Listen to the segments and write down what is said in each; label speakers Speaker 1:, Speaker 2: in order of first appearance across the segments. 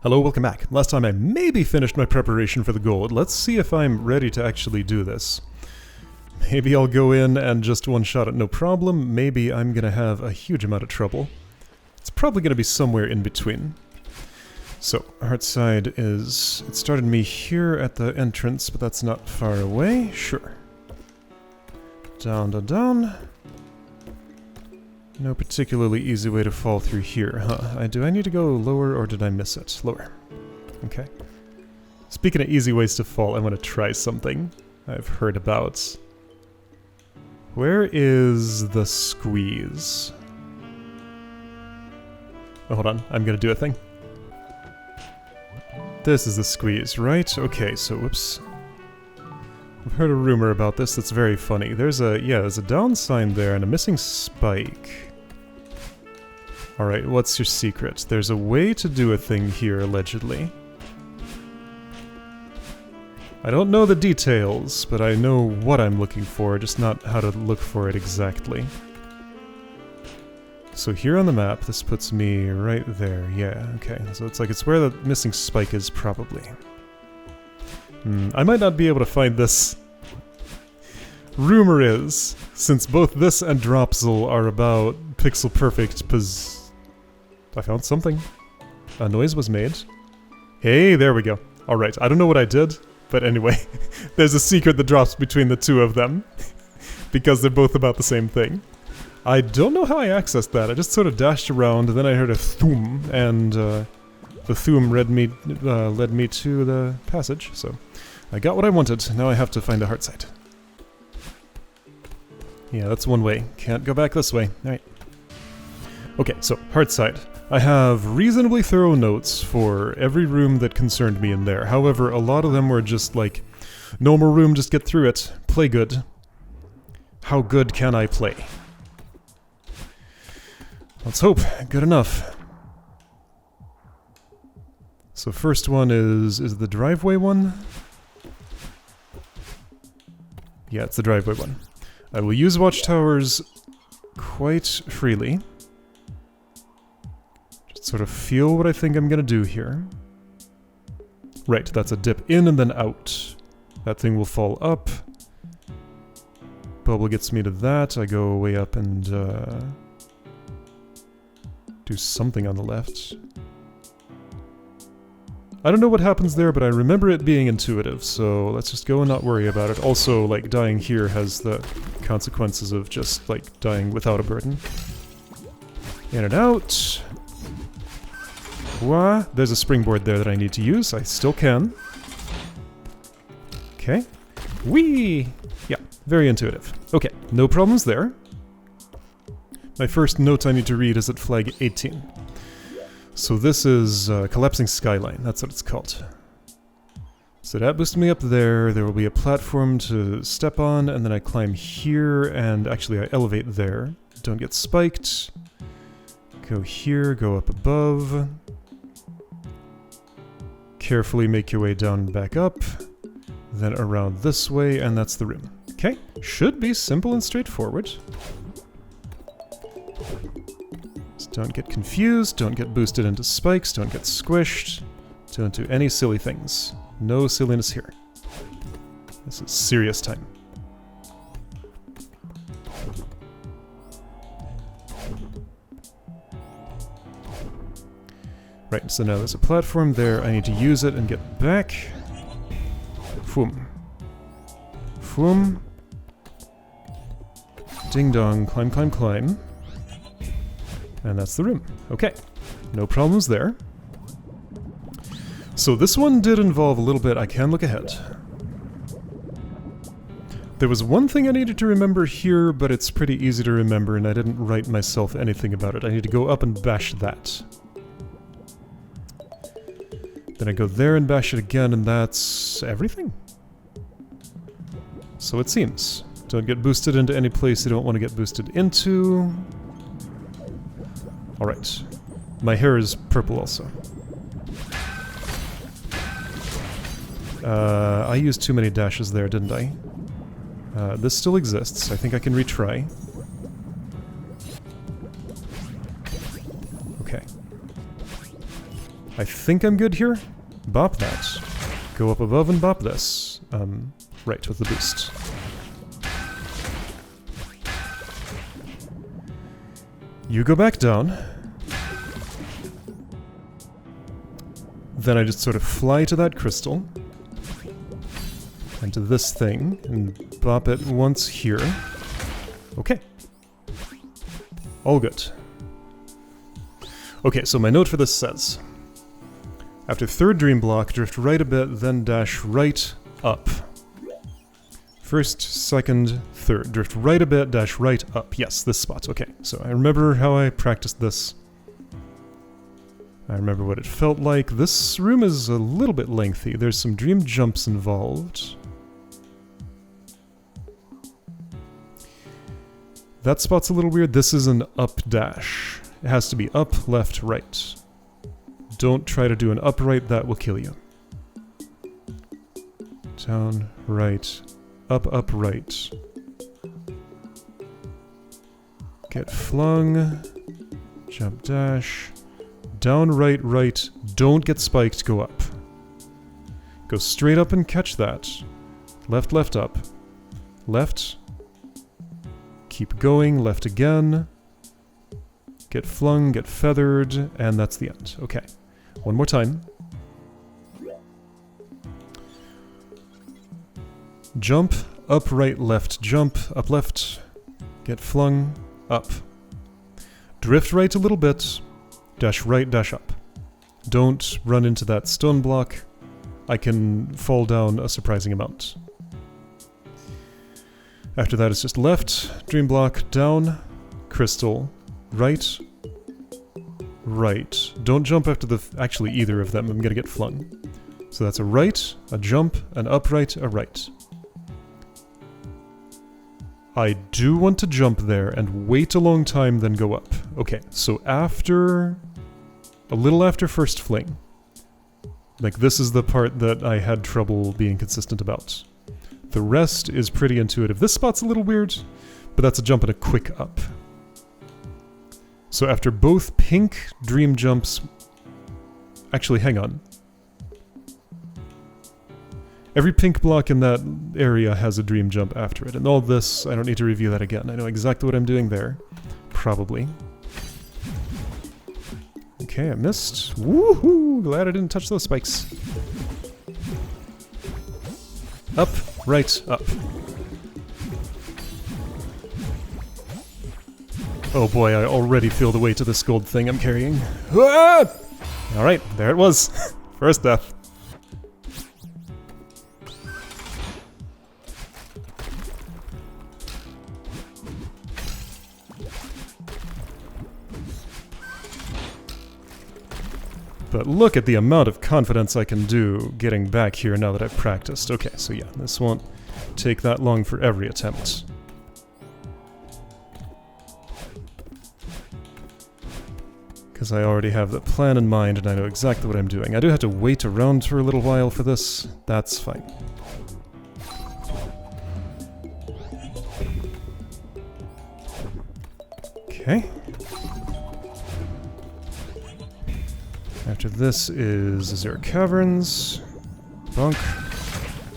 Speaker 1: Hello, welcome back. Last time I maybe finished my preparation for the gold. Let's see if I'm ready to actually do this. Maybe I'll go in and just one-shot it, no problem. Maybe I'm gonna have a huge amount of trouble. It's probably gonna be somewhere in between. So, Heartside is... It started me here at the entrance, but that's not far away. Sure. Down, down, down. No particularly easy way to fall through here, huh? Do I need to go lower or did I miss it? Lower. Okay. Speaking of easy ways to fall, I want to try something I've heard about. Where is the squeeze? Oh, hold on. I'm gonna do a thing. This is the squeeze, right? Okay, so whoops. I've heard a rumor about this that's very funny. There's a down sign there and a missing spike. Alright, what's your secret? There's a way to do a thing here, allegedly. I don't know the details, but I know what I'm looking for, just not how to look for it exactly. So here on the map, this puts me right there. Yeah, okay. So it's where the missing spike is, probably. I might not be able to find this. Rumor is, since both this and Dropsel are about pixel perfect I found something. A noise was made. Hey, there we go. Alright, I don't know what I did, but anyway, there's a secret that drops between the two of them. Because they're both about the same thing. I don't know how I accessed that. I just sort of dashed around, and then I heard a thoom, and the thoom led me to the passage, so I got what I wanted. Now I have to find a Heartside. Yeah, that's one way. Can't go back this way. Alright. Okay, so, Heartside. I have reasonably thorough notes for every room that concerned me in there. However, a lot of them were just like, normal room, just get through it. Play good. How good can I play? Let's hope. Good enough. So first one is the driveway one? Yeah, it's the driveway one. I will use watchtowers quite freely. Just sort of feel what I think I'm gonna do here. Right, that's a dip in and then out. That thing will fall up. Bubble gets me to that. I go way up and do something on the left. I don't know what happens there, but I remember it being intuitive, so let's just go and not worry about it. Also, like, dying here has the consequences of just, like, dying without a burden. In and out. Wah. There's a springboard there that I need to use. I still can. Okay. Whee! Yeah, very intuitive. Okay, no problems there. My first note I need to read is at flag 18. So this is Collapsing Skyline, that's what it's called. So that boosted me up there, there will be a platform to step on, and then I climb here, and actually I elevate there. Don't get spiked. Go here, go up above. Carefully make your way down and back up. Then around this way, and that's the room. Okay, should be simple and straightforward. Don't get confused, don't get boosted into spikes, don't get squished, don't do any silly things. No silliness here. This is serious time. Right, so now there's a platform there, I need to use it and get back. Foom. Foom. Ding dong, climb, climb, climb. And that's the room. Okay, no problems there. So this one did involve a little bit. I can look ahead. There was one thing I needed to remember here, but it's pretty easy to remember, and I didn't write myself anything about it. I need to go up and bash that. Then I go there and bash it again, and that's everything. So it seems. Don't get boosted into any place you don't want to get boosted into. Alright. My hair is purple also. I used too many dashes there, didn't I? This still exists. I think I can retry. Okay. I think I'm good here. Bop that. Go up above and bop this. Right, with the boost. You go back down. Then I just sort of fly to that crystal. And to this thing, and bop it once here. Okay. All good. Okay, so my note for this says, after third dream block, drift right a bit, then dash right up. First, second, third. Drift right a bit, dash right up. Yes, this spot. Okay, so I remember how I practiced this. I remember what it felt like. This room is a little bit lengthy. There's some dream jumps involved. That spot's a little weird. This is an up dash. It has to be up, left, right. Don't try to do an upright, that will kill you. Down, right, up, right. Get flung. Jump dash. Down, right, right. Don't get spiked, go up. Go straight up and catch that. Left, left, up. Left. Keep going, left again. Get flung, get feathered, and that's the end. Okay. One more time. Jump, up, right, left, jump, up, left, get flung, up. Drift right a little bit, dash right, dash up. Don't run into that stone block. I can fall down a surprising amount. After that it's just left, dream block, down, crystal, right, right. Don't jump after actually either of them, I'm gonna get flung. So that's a right, a jump, an upright, a right. I do want to jump there and wait a long time, then go up. Okay, so after... a little after first fling. Like, this is the part that I had trouble being consistent about. The rest is pretty intuitive. This spot's a little weird, but that's a jump and a quick up. So after both pink dream jumps... Actually, hang on. Every pink block in that area has a dream jump after it, and all this, I don't need to review that again. I know exactly what I'm doing there. Probably. Okay, I missed. Woohoo! Glad I didn't touch those spikes. Up, right, up. Oh boy, I already feel the weight of this gold thing I'm carrying. Ah! Alright, there it was. First death. But look at the amount of confidence I can do getting back here now that I've practiced. Okay, so yeah, this won't take that long for every attempt. Because I already have the plan in mind and I know exactly what I'm doing. I do have to wait around for a little while for this. That's fine. Okay. After this is Azure Caverns. Bonk.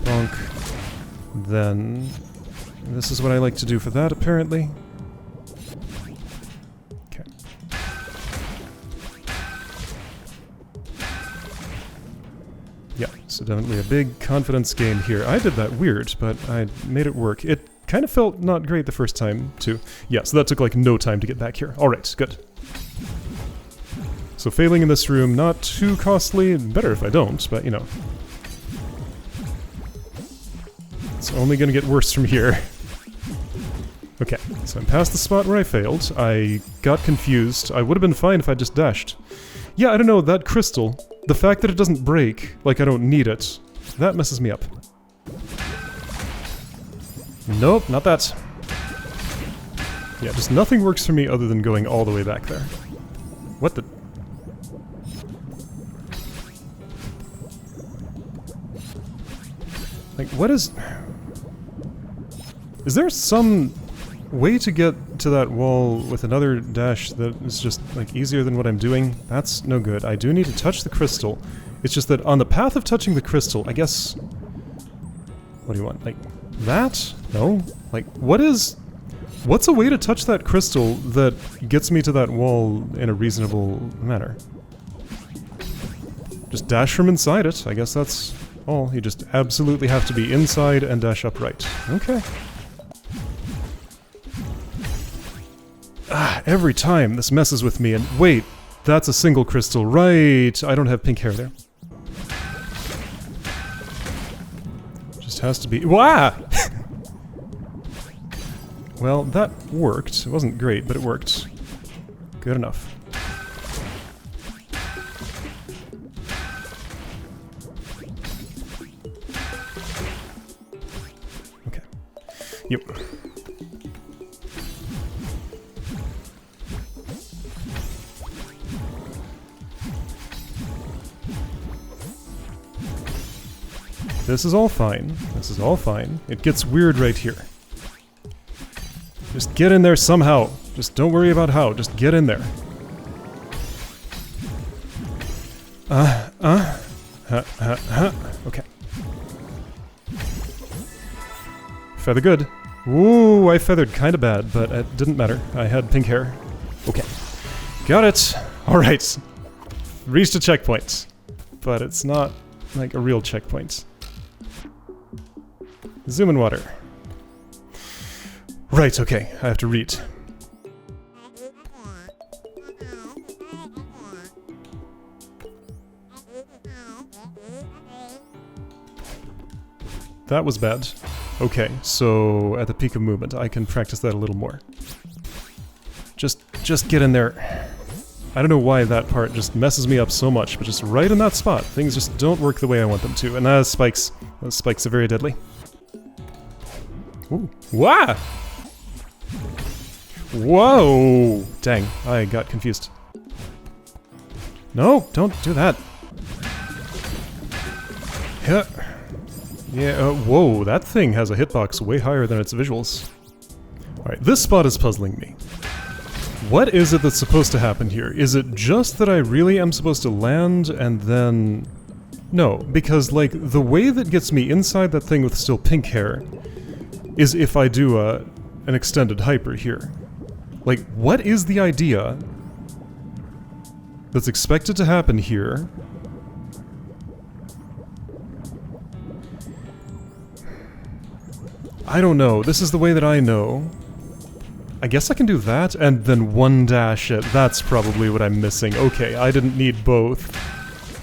Speaker 1: Bonk. Then... this is what I like to do for that, apparently. Okay. Yeah, so definitely a big confidence game here. I did that weird, but I made it work. It kind of felt not great the first time, too. Yeah, so that took like no time to get back here. Alright, good. So failing in this room, not too costly. Better if I don't, but you know. It's only gonna get worse from here. Okay, so I'm past the spot where I failed. I got confused. I would have been fine if I just dashed. Yeah, I don't know, that crystal, the fact that it doesn't break, like I don't need it, that messes me up. Nope, not that. Yeah, just nothing works for me other than going all the way back there. What the... like, what is... is there some way to get to that wall with another dash that is just, like, easier than what I'm doing. That's no good. I do need to touch the crystal. It's just that on the path of touching the crystal, I guess... What do you want? Like, that? No? Like, what's a way to touch that crystal that gets me to that wall in a reasonable manner? Just dash from inside it. I guess that's all. You just absolutely have to be inside and dash upright. Okay. Ah, every time this messes with me, and wait, that's a single crystal, right? I don't have pink hair there. Just has to be... Wah! Well, that worked. It wasn't great, but it worked. Good enough. Okay. Yep. This is all fine. This is all fine. It gets weird right here. Just get in there somehow. Just don't worry about how. Just get in there. Okay. Feather good. Ooh, I feathered kinda bad, but it didn't matter. I had pink hair. Okay. Got it. Alright. Reached a checkpoint. But it's not, like, a real checkpoint. Zoom in water. Right, okay. I have to read. That was bad. Okay, so at the peak of movement, I can practice that a little more. Just get in there. I don't know why that part just messes me up so much, but just right in that spot, things just don't work the way I want them to. And those spikes are very deadly. Ooh. Wah! Whoa! Dang, I got confused. No, don't do that. Yeah, whoa, that thing has a hitbox way higher than its visuals. Alright, this spot is puzzling me. What is it that's supposed to happen here? Is it just that I really am supposed to land and then... No, because, like, the way that gets me inside that thing with still pink hair is if I do an extended hyper here. Like, what is the idea that's expected to happen here? I don't know. This is the way that I know. I guess I can do that, and then one dash it. That's probably what I'm missing. Okay, I didn't need both.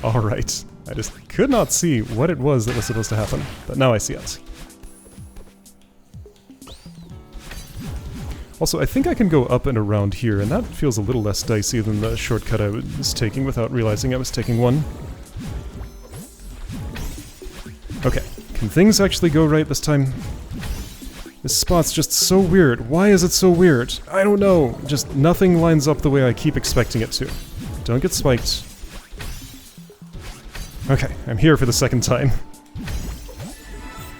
Speaker 1: Alright. I just could not see what it was that was supposed to happen, but now I see it. Also, I think I can go up and around here, and that feels a little less dicey than the shortcut I was taking without realizing I was taking one. Okay, can things actually go right this time? This spot's just so weird. Why is it so weird? I don't know. Just nothing lines up the way I keep expecting it to. Don't get spiked. Okay, I'm here for the second time.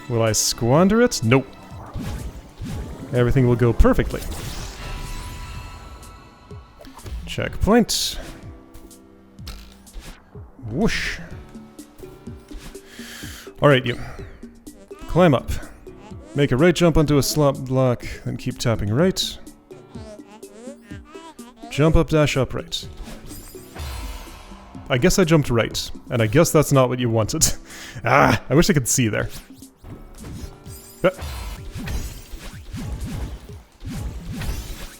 Speaker 1: Will I squander it? Nope. Everything will go perfectly. Checkpoint. Whoosh. Alright, you. Climb up. Make a right jump onto a slot block, then keep tapping right. Jump up, dash up, right. I guess I jumped right, and I guess that's not what you wanted. Ah, I wish I could see there.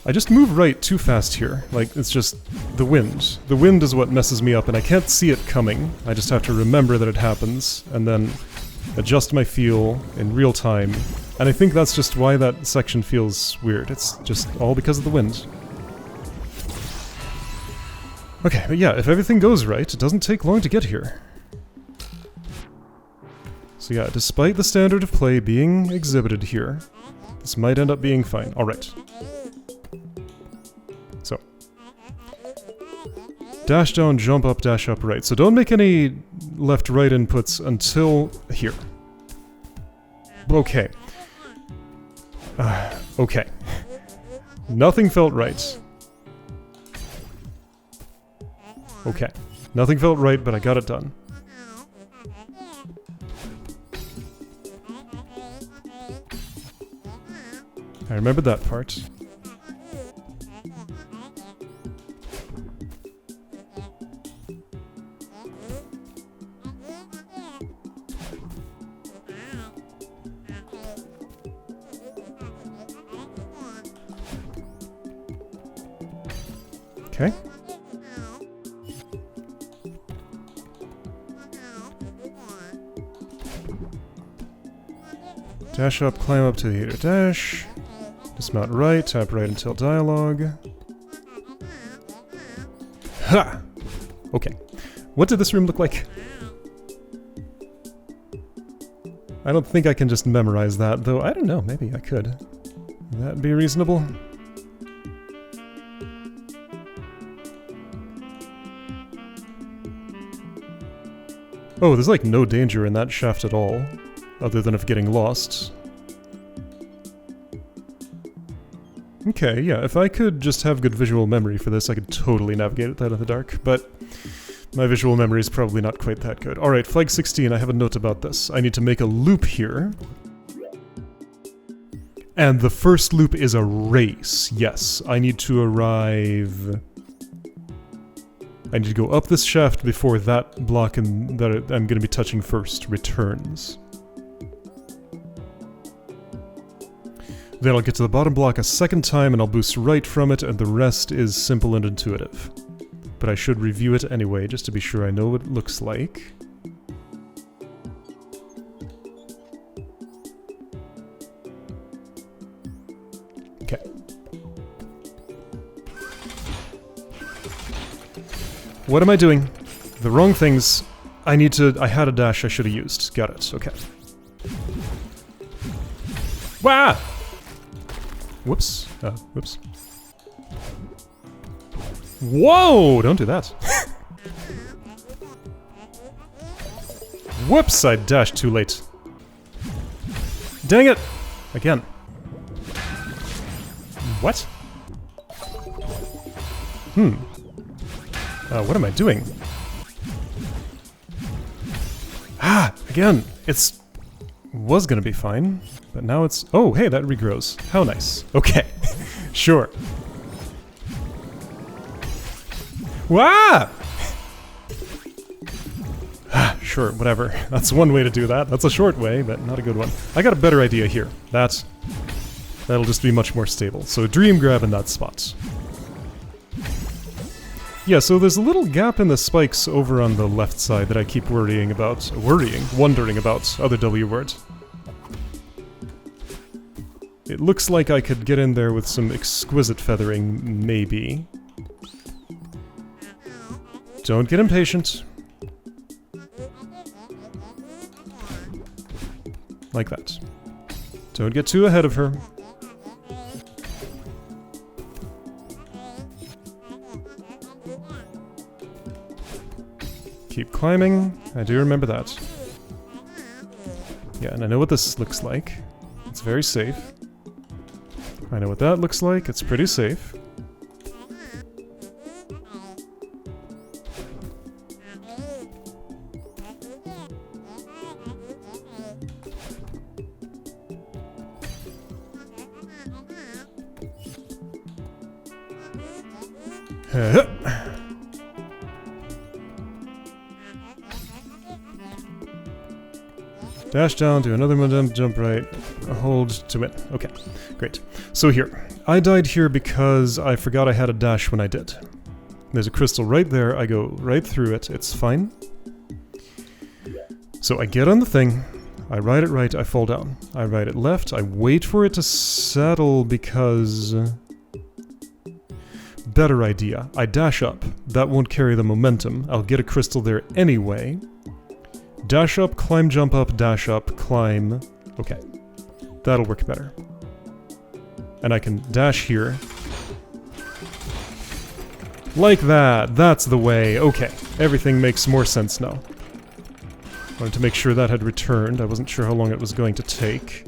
Speaker 1: I just move right too fast here. Like, it's just the wind. The wind is what messes me up, and I can't see it coming. I just have to remember that it happens, and then adjust my feel in real time. And I think that's just why that section feels weird. It's just all because of the wind. Okay, but yeah, if everything goes right, it doesn't take long to get here. So yeah, despite the standard of play being exhibited here, this might end up being fine. Alright. So. Dash down, jump up, dash up, right. So don't make any left-right inputs until here. Okay. Okay. Nothing felt right. Okay. Nothing felt right, but I got it done. I remembered that part. Okay. Dash up, climb up to the heater dash. Dismount right, tap right until dialogue. Ha! Okay. What did this room look like? I don't think I can just memorize that, though. I don't know, maybe I could. Would that be reasonable? Oh, there's like no danger in that shaft at all, other than of getting lost. Okay, yeah, if I could just have good visual memory for this, I could totally navigate that in the dark, but my visual memory is probably not quite that good. Alright, flag 16, I have a note about this. I need to make a loop here. And the first loop is a race, yes. I need to arrive... I need to go up this shaft before that block that I'm going to be touching first returns. Then I'll get to the bottom block a second time and I'll boost right from it, and the rest is simple and intuitive. But I should review it anyway, just to be sure I know what it looks like. Okay. What am I doing? The wrong things. I had a dash I should have used. Got it, okay. Wah! Whoops. Whoops. Whoa! Don't do that. Whoops! I dashed too late. Dang it! Again. What? What am I doing? Ah! Again! Was gonna be fine, but now it's... Oh, hey, that regrows. How nice. Okay. Sure. Wah! Sure, whatever. That's one way to do that. That's a short way, but not a good one. I got a better idea here. That'll just be much more stable. So dream grab in that spot. Yeah, so there's a little gap in the spikes over on the left side that I keep wondering about. Other W word. It looks like I could get in there with some exquisite feathering, maybe. Don't get impatient. Like that. Don't get too ahead of her. Keep climbing. I do remember that. Yeah, and I know what this looks like. It's very safe. I know what that looks like. It's pretty safe. Dash down, do another momentum, jump right, hold to win. Okay, great. So here, I died here because I forgot I had a dash when I did. There's a crystal right there, I go right through it, it's fine. So I get on the thing, I ride it right, I fall down. I ride it left, I wait for it to settle because... Better idea. I dash up. That won't carry the momentum. I'll get a crystal there anyway. Dash up, climb, jump up, dash up, climb. Okay. That'll work better. And I can dash here. Like that. That's the way. Okay. Everything makes more sense now. Wanted to make sure that had returned. I wasn't sure how long it was going to take.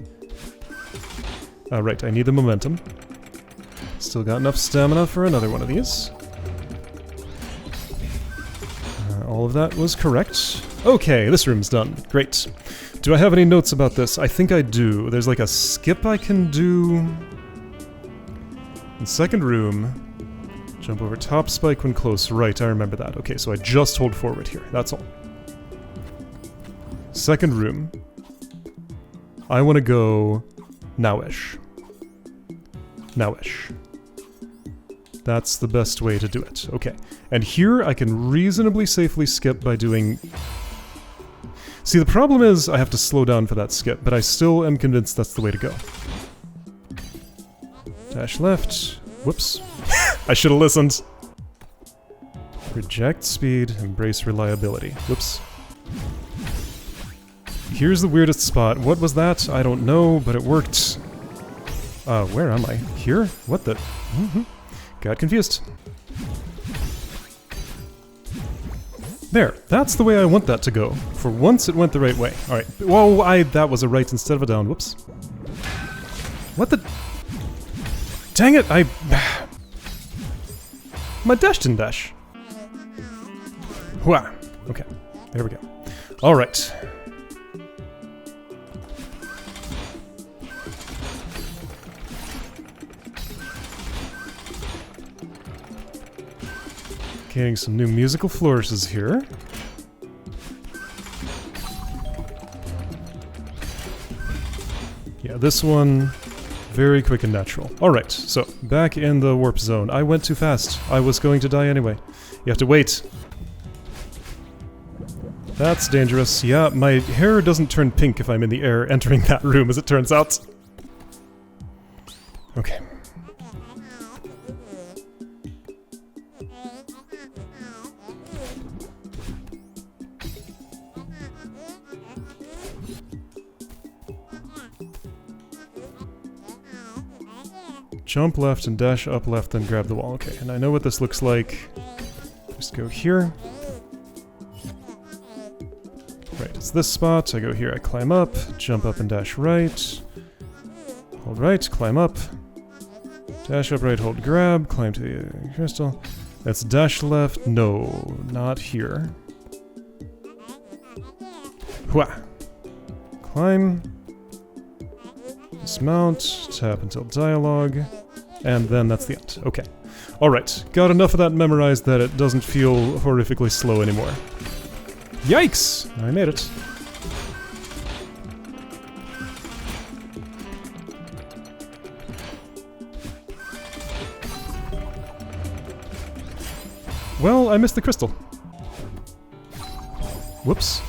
Speaker 1: Right, I need the momentum. Still got enough stamina for another one of these. All of that was correct. Okay, this room's done. Great. Do I have any notes about this? I think I do. There's like a skip I can do. In second room, jump over top spike when close. Right, I remember that. Okay, so I just hold forward here. That's all. Second room. I want to go nowish. Nowish. That's the best way to do it. Okay. And here I can reasonably safely skip by doing... See, the problem is I have to slow down for that skip, but I still am convinced that's the way to go. Dash left. Whoops. I should have listened. Reject speed, embrace reliability. Whoops. Here's the weirdest spot. What was that? I don't know, but it worked. Where am I? Here? What the... Got confused. There. That's the way I want that to go. For once, it went the right way. Alright. Whoa, that was a right instead of a down. Whoops. What the... Dang it, My dash didn't dash. Hwah. Okay. There we go. Alright. Getting some new musical flourishes here. Yeah, this one, very quick and natural. Alright, so, back in the warp zone. I went too fast. I was going to die anyway. You have to wait. That's dangerous. Yeah, my hair doesn't turn pink if I'm in the air entering that room, as it turns out. Okay. Jump left and dash up left, then grab the wall. Okay, and I know what this looks like. Just go here. Right, it's this spot. I go here, I climb up, jump up and dash right. Hold right, climb up. Dash up right, hold grab, climb to the crystal. That's dash left. No, not here. Hwah! Climb. Dismount, tap until dialogue, and then that's the end. Okay. Alright, got enough of that memorized that it doesn't feel horrifically slow anymore. Yikes! I made it. Well, I missed the crystal. Whoops.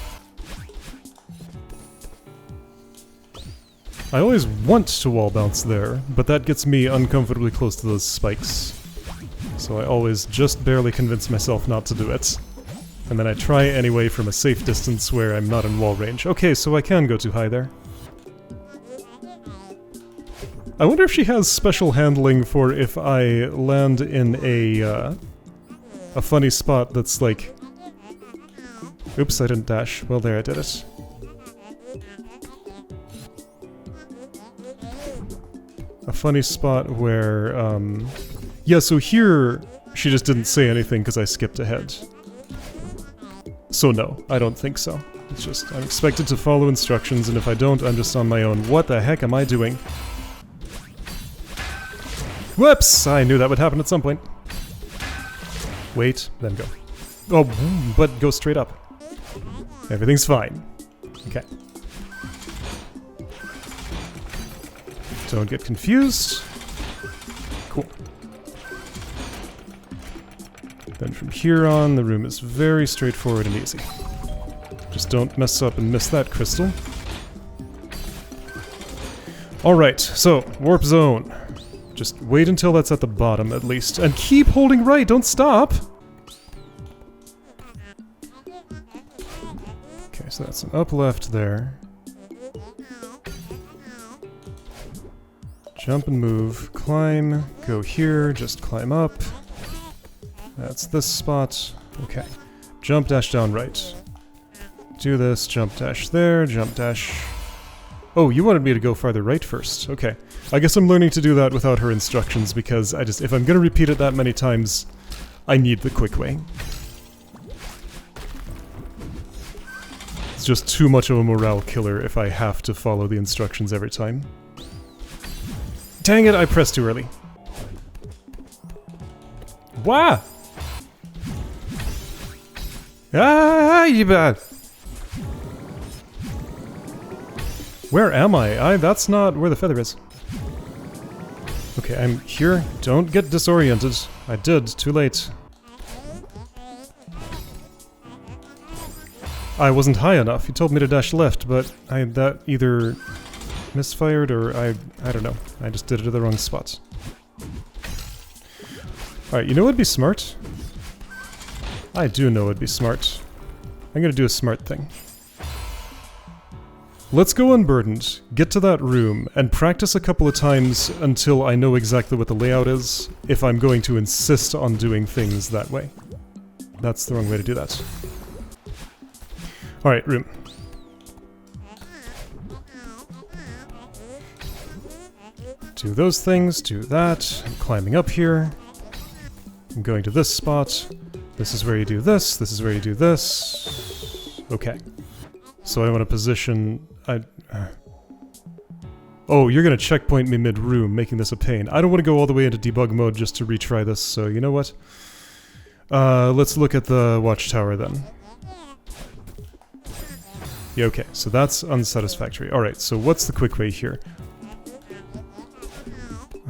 Speaker 1: I always want to wall bounce there, but that gets me uncomfortably close to those spikes. So I always just barely convince myself not to do it. And then I try anyway from a safe distance where I'm not in wall range. Okay, so I can go too high there. I wonder if she has special handling for if I land in a funny spot that's like... Oops, I didn't dash. Well, there, I did it. A funny spot where, yeah, so here, she just didn't say anything because I skipped ahead. So no, I don't think so. It's just, I'm expected to follow instructions, and if I don't, I'm just on my own. What the heck am I doing? Whoops! I knew that would happen at some point. Wait, then go. Oh, but go straight up. Everything's fine. Okay. Don't get confused. Cool. Then from here on, the room is very straightforward and easy. Just don't mess up and miss that crystal. Alright, so, warp zone. Just wait until that's at the bottom, at least. And keep holding right, don't stop! Okay, so that's an up left there. Jump and move, climb, go here, just climb up. That's this spot. Okay. Jump, dash down right. Do this, jump, dash there, jump, dash Oh, you wanted me to go farther right first. Okay. I guess I'm learning to do that without her instructions because if I'm gonna repeat it that many times, I need the quick way. It's just too much of a morale killer if I have to follow the instructions every time. Dang it, I pressed too early. Wah! Ah, you bad. Where am I? That's not where the feather is. Okay, I'm here. Don't get disoriented. I did. Too late. I wasn't high enough. You told me to dash left, but that either misfired or I don't know. I just did it at the wrong spot. Alright, you know what would be smart? I do know it'd be smart. I'm gonna do a smart thing. Let's go unburdened, get to that room, and practice a couple of times until I know exactly what the layout is, if I'm going to insist on doing things that way. That's the wrong way to do that. Alright, room. Do those things, do that. I'm climbing up here. I'm going to this spot. This is where you do this, this is where you do this. Okay. So I want to position... Oh, you're gonna checkpoint me mid-room, making this a pain. I don't want to go all the way into debug mode just to retry this, so you know what? Let's look at the watchtower then. Yeah, okay, so that's unsatisfactory. Alright, so what's the quick way here?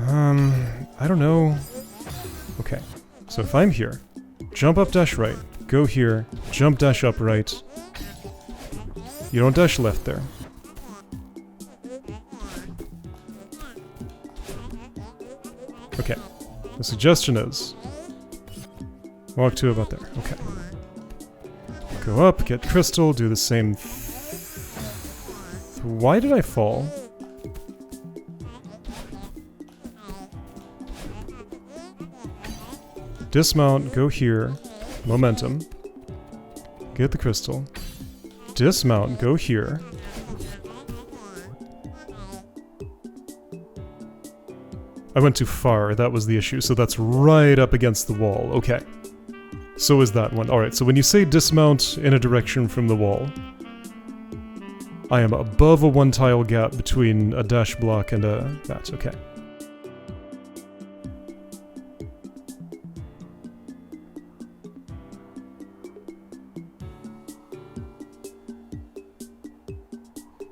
Speaker 1: I don't know. Okay, so if I'm here, jump up dash right, go here, jump dash up right. You don't dash left there. Okay, the suggestion is walk to about there. Okay. Go up, get crystal, do the same. Why did I fall? Dismount, go here, momentum, get the crystal, dismount, go here. I went too far, that was the issue, so that's right up against the wall, okay. So is that one. Alright, so when you say dismount in a direction from the wall, I am above a one-tile gap between a dash block and a... that, okay.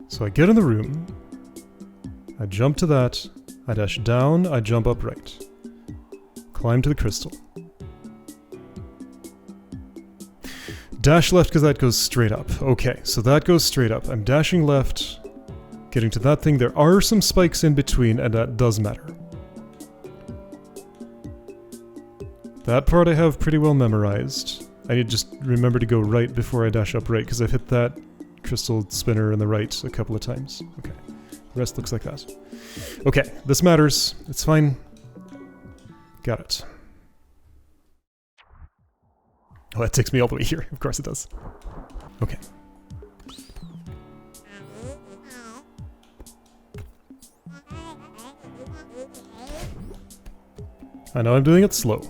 Speaker 1: So I get in the room, I jump to that, I dash down, I jump up right. Climb to the crystal. Dash left because that goes straight up. Okay, so that goes straight up. I'm dashing left, getting to that thing. There are some spikes in between, and that does matter. That part I have pretty well memorized. I need to just remember to go right before I dash up right, because I've hit that crystal spinner in the right a couple of times. Okay, the rest looks like that. Okay, this matters. It's fine. Got it. Oh, that takes me all the way here. Of course it does. Okay. I know I'm doing it slow.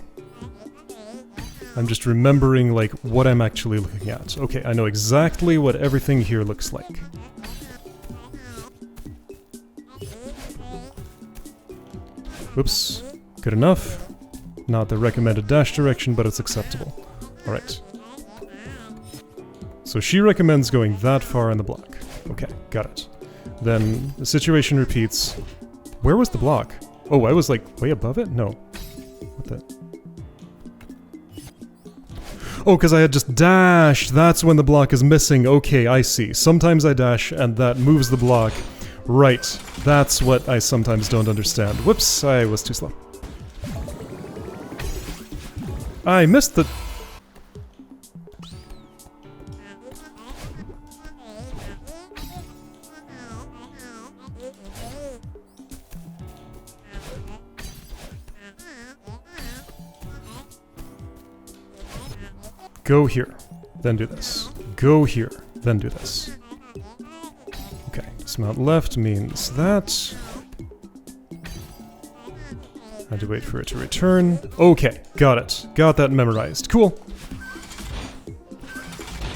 Speaker 1: I'm just remembering, like, what I'm actually looking at. Okay, I know exactly what everything here looks like. Whoops. Good enough. Not the recommended dash direction, but it's acceptable. Alright. So she recommends going that far in the block. Okay, got it. Then the situation repeats. Where was the block? Oh, I was like way above it? No. What the... Oh, because I had just dashed. That's when the block is missing. Okay, I see. Sometimes I dash and that moves the block. Right. That's what I sometimes don't understand. Whoops, I was too slow. I missed the... Go here, then do this. Go here, then do this. Okay, Dismount left means that. I had to wait for it to return. Okay, got it. Got that memorized. Cool.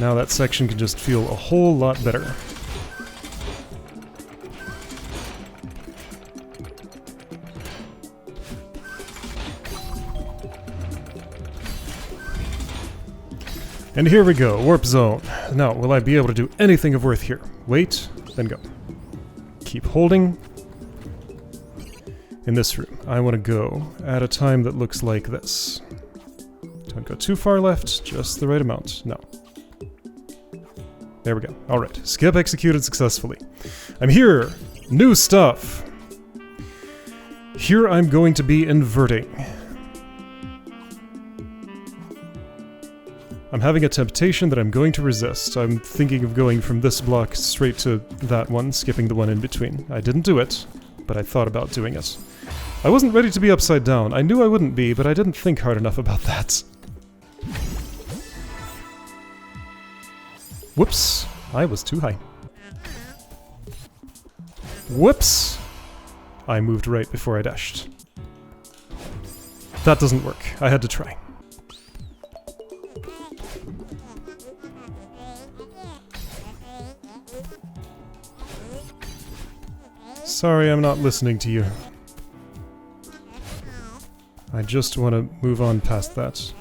Speaker 1: Now that section can just feel a whole lot better. And here we go, warp zone. Now, will I be able to do anything of worth here? Wait, then go. Keep holding. In this room, I want to go at a time that looks like this. Don't go too far left, just the right amount. No. There we go. Alright, skip executed successfully. I'm here! New stuff! Here I'm going to be inverting. I'm having a temptation that I'm going to resist. I'm thinking of going from this block straight to that one, skipping the one in between. I didn't do it, but I thought about doing it. I wasn't ready to be upside down. I knew I wouldn't be, but I didn't think hard enough about that. Whoops. I was too high. Whoops. I moved right before I dashed. That doesn't work. I had to try. Sorry, I'm not listening to you. I just want to move on past that.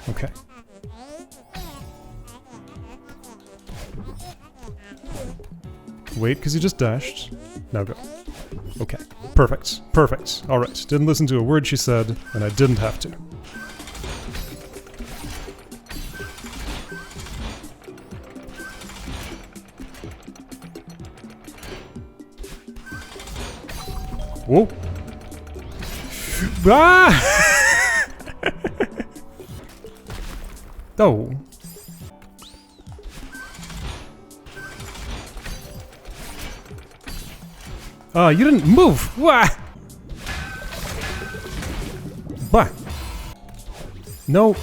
Speaker 1: Okay. Wait, because you just dashed. Now go. Okay. Perfect. Perfect. Alright. Didn't listen to a word she said, and I didn't have to. Whoa! Ah! Oh. You didn't move! Wah! Bah! No.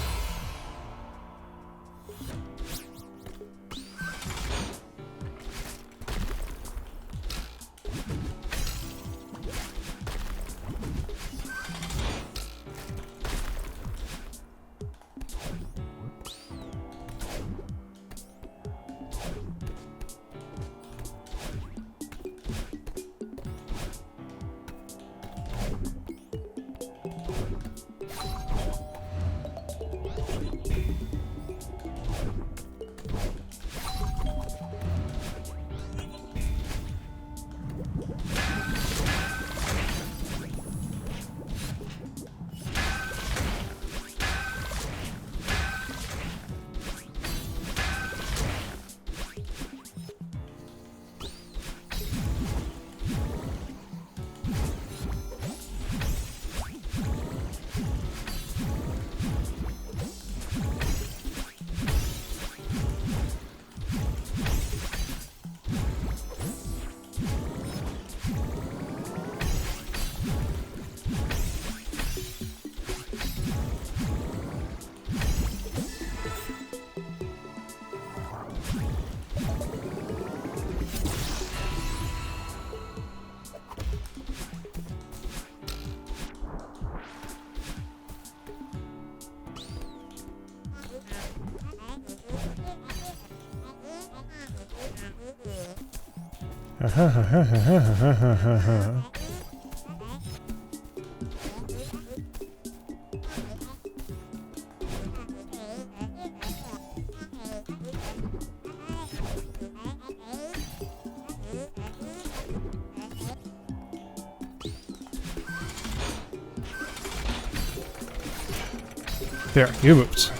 Speaker 1: There, you moved.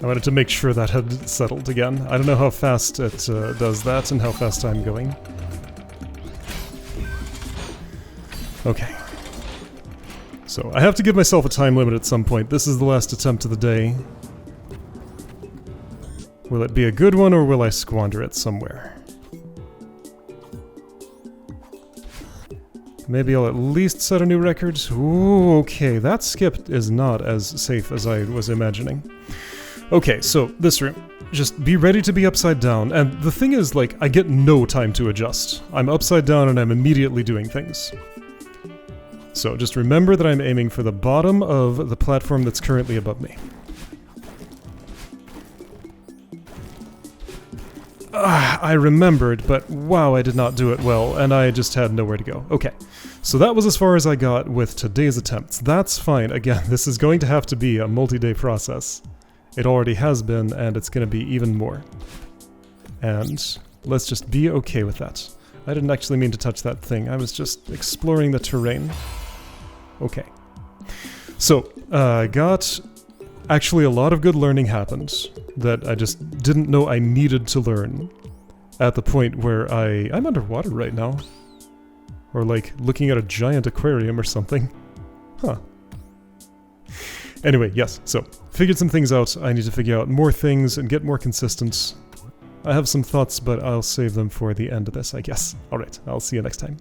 Speaker 1: I wanted to make sure that had settled again. I don't know how fast it does that and how fast I'm going. Okay. So, I have to give myself a time limit at some point. This is the last attempt of the day. Will it be a good one, or will I squander it somewhere? Maybe I'll at least set a new record. Ooh, okay, that skip is not as safe as I was imagining. Okay, so this room. just be ready to be upside down. And the thing is, like, I get no time to adjust. I'm upside down and I'm immediately doing things. So just remember that I'm aiming for the bottom of the platform that's currently above me. I remembered, but wow, I did not do it well, and I just had nowhere to go. Okay, so that was as far as I got with today's attempts. That's fine. Again, this is going to have to be a multi-day process. It already has been, and it's going to be even more. And let's just be okay with that. I didn't actually mean to touch that thing. I was just exploring the terrain. Okay. So, got... Actually, a lot of good learning happened that I just didn't know I needed to learn at the point where I'm underwater right now. Or like looking at a giant aquarium or something. Huh. Anyway, yes, so figured some things out. I need to figure out more things and get more consistent. I have some thoughts, but I'll save them for the end of this, I guess. Alright, I'll see you next time.